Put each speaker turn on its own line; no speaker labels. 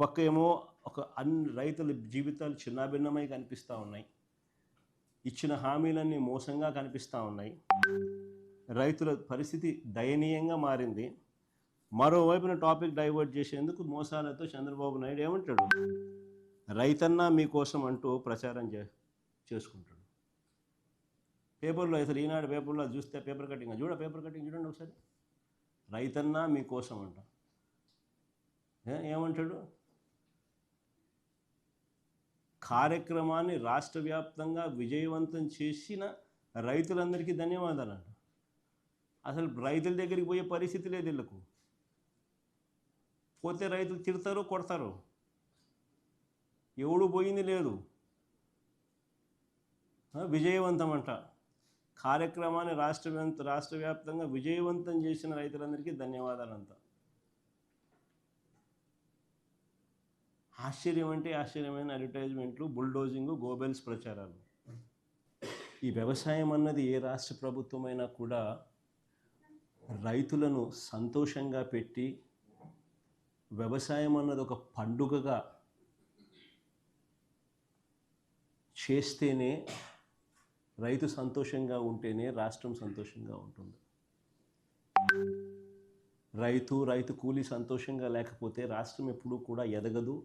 పక్క ఏమో అన్ని రైతుల జీవితాలు చిన్నాభిన్నమై కనిపిస్తూ ఉన్నాయి. ఇచ్చిన హామీలన్నీ మోసంగా కనిపిస్తూ ఉన్నాయి. రైతుల పరిస్థితి దయనీయంగా మారింది. మరోవైపున టాపిక్ డైవర్ట్ చేసేందుకు మోసాలతో చంద్రబాబు నాయుడు ఏమంటాడు, రైతన్నా మీకోసం అంటూ ప్రచారం చేసుకుంటాడు. పేపర్లో అసలు ఈనాడు పేపర్లో చూస్తే పేపర్ కటింగ్ చూడండి ఒకసారి. రైతన్నా మీకోసం అంట. ఏమంటాడు, కార్యక్రమాన్ని రాష్ట్ర వ్యాప్తంగా విజయవంతం చేసిన రైతులందరికీ ధన్యవాదాలంట. అసలు రైతుల దగ్గరికి పోయే పరిస్థితి లేదు వీళ్ళకు. పోతే రైతులు తిడతారు, కొడతారు. ఎవడు పోయింది లేదు. విజయవంతం అంట. కార్యక్రమాన్ని రాష్ట్ర వ్యాప్తంగా విజయవంతం చేసిన రైతులందరికీ ధన్యవాదాలంట. ఆశ్చర్యం అంటే ఆశ్చర్యమైన అడ్వర్టైజ్మెంట్లు, బుల్డోజింగ్, గోబెల్స్ ప్రచారాలు. ఈ వ్యవసాయం అన్నది ఏ రాష్ట్ర ప్రభుత్వమైనా కూడా రైతులను సంతోషంగా పెట్టి, వ్యవసాయం అన్నది ఒక పండుగగా చేస్తేనే, రైతు సంతోషంగా ఉంటేనే రాష్ట్రం సంతోషంగా ఉంటుంది. రైతు కూలి సంతోషంగా లేకపోతే రాష్ట్రం ఎప్పుడూ కూడా ఎదగదు.